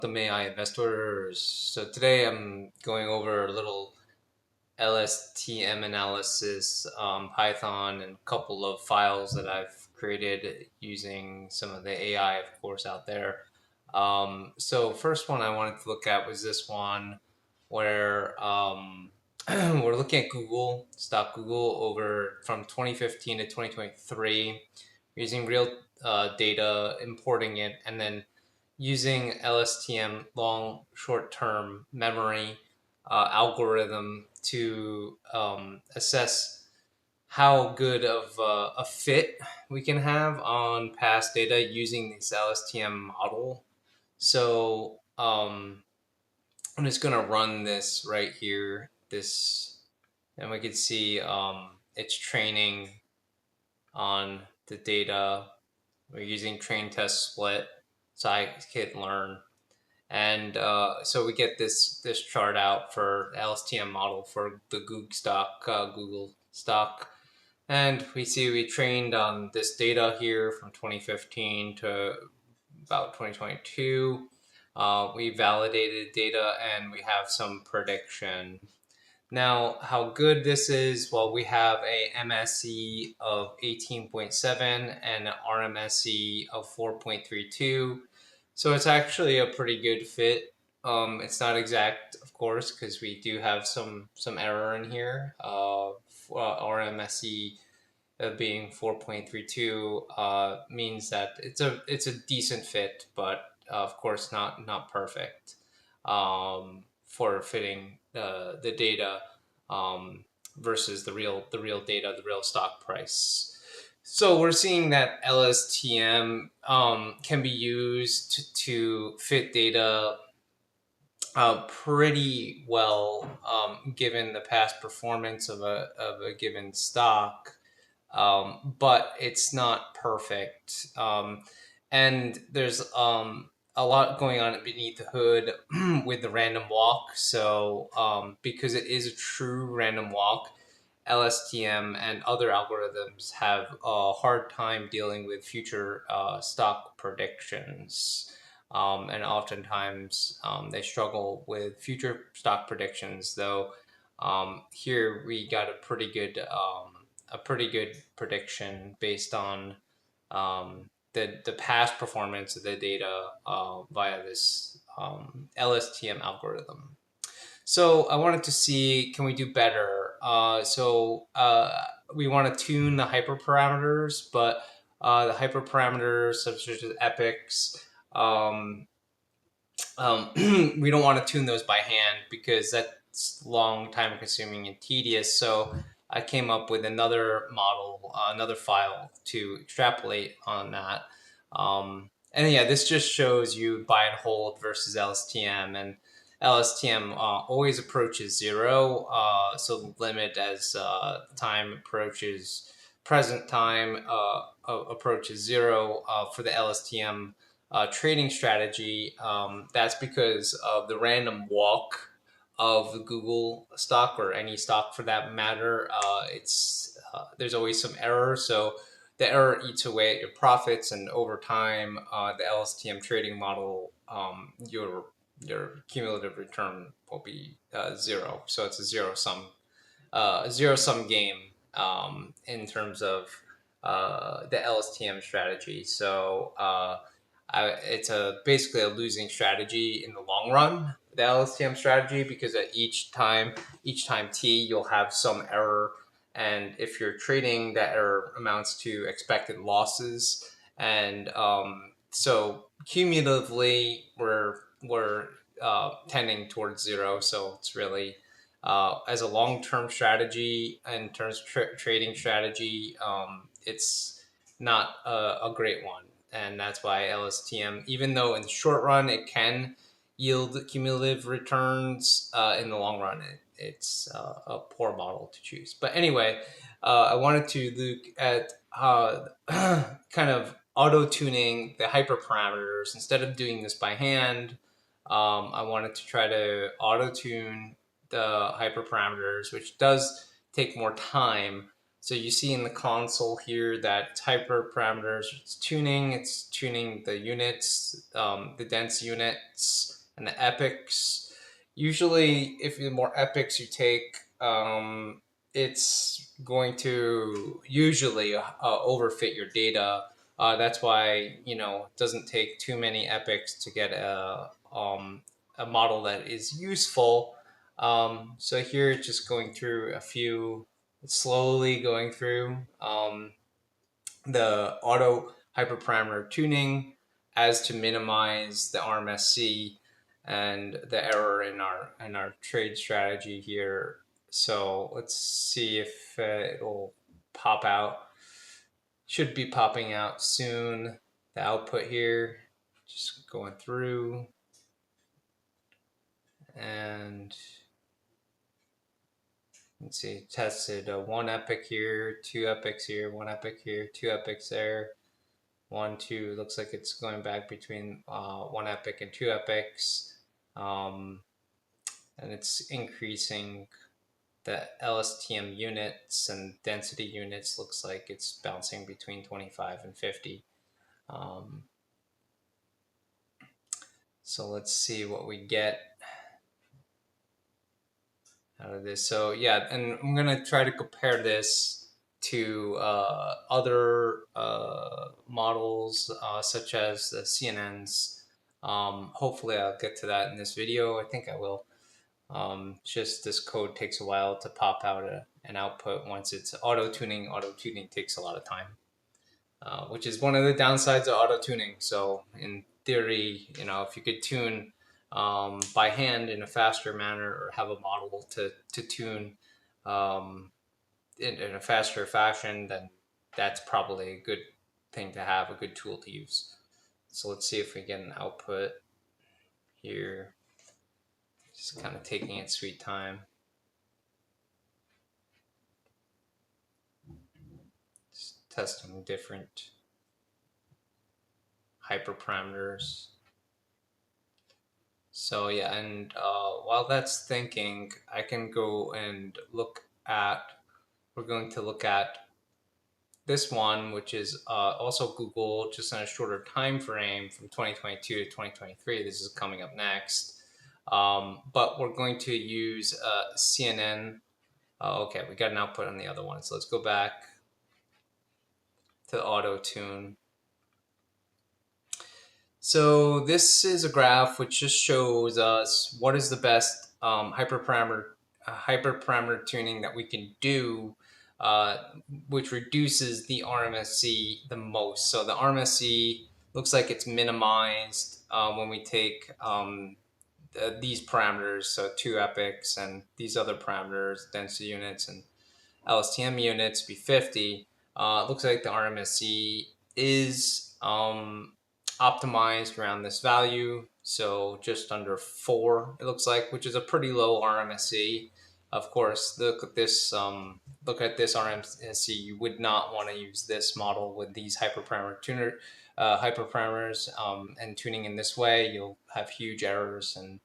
Welcome AI investors. So today I'm going over a little LSTM analysis, Python, and a couple of files that I've created using some of the AI, of course, out there. So first one I wanted to look at was this one where we're looking at Google, stock Google over from 2015 to 2023, using real data, importing it, and then using LSTM, long short-term memory algorithm to assess how good of a fit we can have on past data using this LSTM model. So I'm just going to run this right here, and we can see it's training on the data. We're using train test split, so I can learn. And so we get this chart out for LSTM model for the Google stock. And we see we trained on this data here from 2015 to about 2022. We validated data and we have some prediction. Now, how good this is, well, we have a MSE of 18.7 and an RMSE of 4.32. So it's actually a pretty good fit. It's not exact, of course, because we do have some error in here. RMSE being 4.32 means that it's a decent fit, but of course not perfect for fitting the data versus the real data, the real stock price. So we're seeing that LSTM can be used to fit data pretty well given the past performance of a given stock, but it's not perfect. And there's a lot going on beneath the hood with the random walk. So because it is a true random walk, LSTM and other algorithms have a hard time dealing with future stock predictions. And oftentimes they struggle with future stock predictions, though here we got a pretty good prediction based on the past performance of the data via this LSTM algorithm. So I wanted to see, can we do better? We want to tune the hyperparameters, but the hyperparameters such as epochs, we don't want to tune those by hand because that's long, time consuming, and tedious. So I came up with another model, another file to extrapolate on that. And yeah, this just shows you buy and hold versus LSTM, and LSTM always approaches zero. So the limit as time approaches, present time approaches zero for the LSTM trading strategy. That's because of the random walk of the Google stock, or any stock for that matter. There's always some error, so the error eats away at your profits, and over time, the LSTM trading model, your cumulative return will be zero. So it's a zero sum game in terms of the LSTM strategy. So it's basically a losing strategy in the long run, the LSTM strategy, because at each time T, you'll have some error, and if you're trading, that error amounts to expected losses, and so cumulatively we're tending towards zero. So it's really as a long-term strategy in terms of trading strategy, it's not a great one. And that's why LSTM, even though in the short run it can yield cumulative returns, in the long run it's a poor model to choose. But anyway, I wanted to look at kind of auto-tuning the hyperparameters. Instead of doing this by hand, I wanted to try to auto-tune the hyperparameters, which does take more time, So you see in the console here that it's hyperparameters, it's tuning the units, the dense units, and the epochs. Usually, if the more epochs you take, it's going to usually overfit your data. That's why it doesn't take too many epochs to get a model that is useful. So here, it's just going through a few, slowly going through the auto hyperparameter tuning as to minimize the RMSC and the error in our trade strategy here. So let's see if it'll pop out. Should be popping out soon. The output here, just going through, and let's see, tested one epoch here, two epochs here, one epoch here, two epochs there, one, two. Looks like it's going back between one epoch and two epochs, and it's increasing the LSTM units and density units. Looks like it's bouncing between 25 and 50. So let's see what we get out of this. So yeah, and I'm gonna try to compare this to other models such as the CNNs. Hopefully I'll get to that in this video. I think I will. Just this code takes a while to pop out an output once it's auto-tuning. Auto-tuning takes a lot of time, which is one of the downsides of auto-tuning. So in theory, if you could tune by hand in a faster manner, or have a model to tune um, in a faster fashion, then that's probably a good thing to have, a good tool to use. So let's see if we get an output here. Just kind of taking its sweet time. Just testing different hyperparameters. So yeah, and while that's thinking, I can go and look at, we're going to look at this one, which is also Google, just on a shorter time frame from 2022 to 2023. This is coming up next. But we're going to use CNN. Okay, we got an output on the other one. So let's go back to auto tune. So this is a graph which just shows us what is the best hyperparameter tuning that we can do, which reduces the RMSC the most. So the RMSC looks like it's minimized when we take these parameters, so two epochs and these other parameters, density units and LSTM units, be 50. Looks like the RMSC is optimized around this value, so just under 4, it looks like, which is a pretty low RMSC. Of course, look at this RMSC. You would not want to use this model with these hyperparameters and tuning in this way. You'll have huge errors and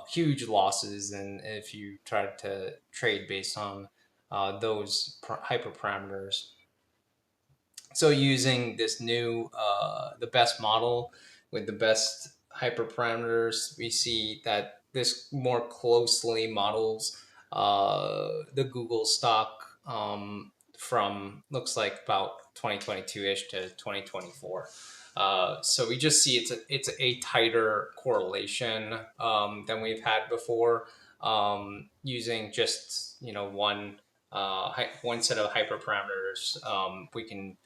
huge losses, and if you try to trade based on those hyperparameters. So using this new, the best model with the best hyperparameters, we see that this more closely models the Google stock from, looks like, about 2022-ish to 2024. So we just see it's a tighter correlation than we've had before, using just one set of hyperparameters. We can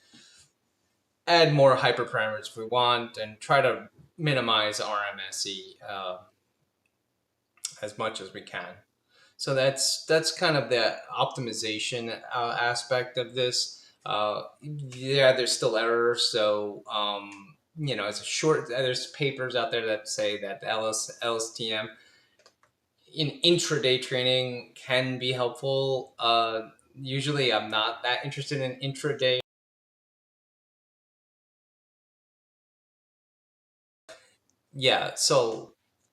add more hyperparameters if we want, and try to minimize RMSE as much as we can. So that's kind of the optimization aspect of this. Yeah, there's still errors. So it's a short. There's papers out there that say that LSTM in intraday trading can be helpful. Usually, I'm not that interested in intraday. Yeah, so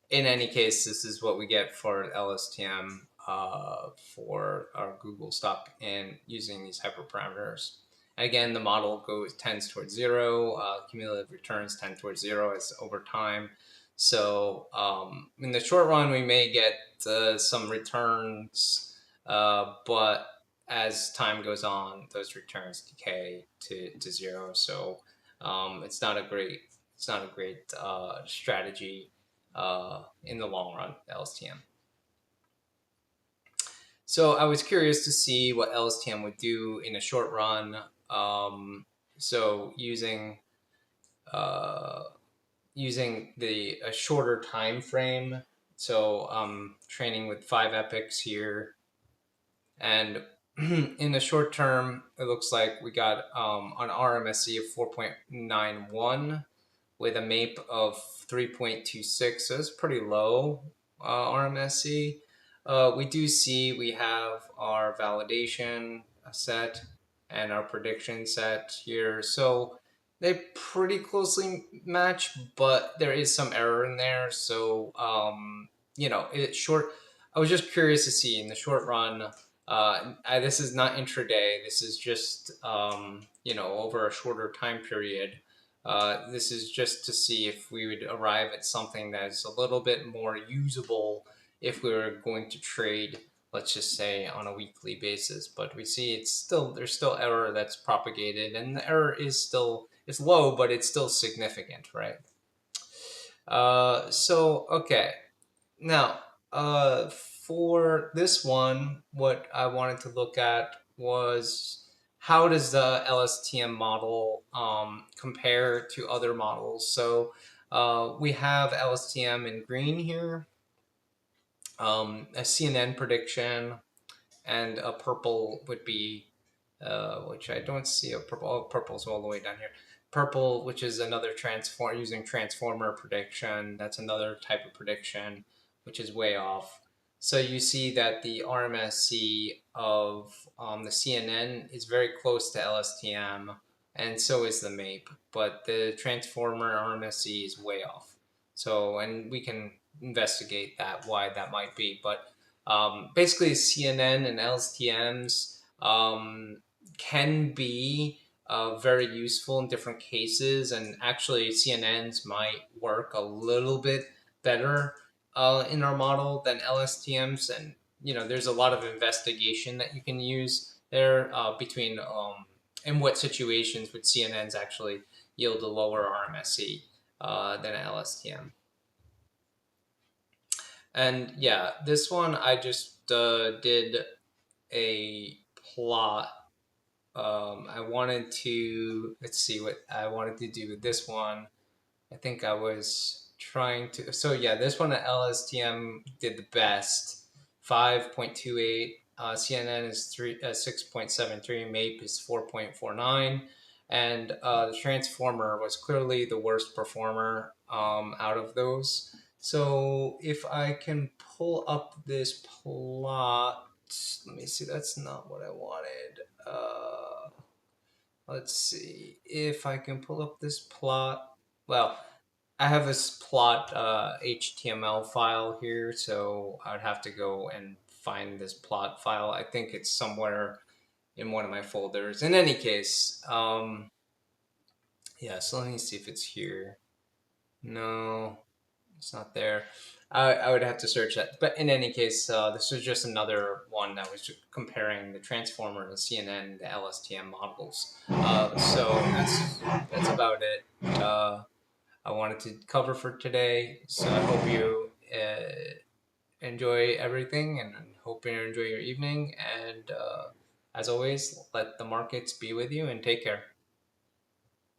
in any case, this is what we get for LSTM. for our Google stock and using these hyperparameters. Again, the model tends towards zero. Cumulative returns tend towards zero as over time. So in the short run, we may get some returns, but as time goes on, those returns decay to zero. So it's not a great strategy in the long run, LSTM. So I was curious to see what LSTM would do in a short run. So uh, using a shorter time frame. So training with 5 epochs here, and in the short term, it looks like we got an RMSE of 4.91 with a MAPE of 3.26. So it's pretty low RMSE. We do see we have our validation set and our prediction set here. So they pretty closely match, but there is some error in there. So, it's short. I was just curious to see in the short run. This is not intraday. This is just, over a shorter time period. This is just to see if we would arrive at something that's a little bit more usable if we were going to trade, let's just say, on a weekly basis. But we see there's still error that's propagated, and the error it's low, but it's still significant, right? Okay. Now, for this one, what I wanted to look at was how does the LSTM model compare to other models? So we have LSTM in green here, a CNN prediction, and a purple would be, which I don't see a purple. Oh, purple's all the way down here. Purple, which is another using transformer prediction. That's another type of prediction, which is way off. So you see that the RMSE of the CNN is very close to LSTM, and so is the MAPE, but the transformer RMSE is way off. So, and we can investigate why that might be, but basically, CNN and LSTMs can be very useful in different cases, and actually, CNNs might work a little bit better in our model than LSTMs. And there's a lot of investigation that you can use there between in what situations would CNNs actually yield a lower RMSE than an LSTM. And yeah, this one I just did a plot. I wanted to, let's see what I wanted to do with this one. I think I was trying to, so yeah, this one at LSTM did the best. 5.28, CNN is 6.73, MAPE is 4.49, and the transformer was clearly the worst performer out of those. So if I can pull up this plot, let me see, that's not what I wanted. Let's see if I can pull up this plot. Well, I have this plot HTML file here, so I would have to go and find this plot file. I think it's somewhere in one of my folders. In any case, yeah, so let me see if it's here. No, it's not there. I would have to search that. But in any case, this was just another one that was comparing the transformer, the CNN, the LSTM models. So that's about it. I wanted to cover for today. So I hope you enjoy everything, and hope you enjoy your evening. And as always, let the markets be with you, and take care.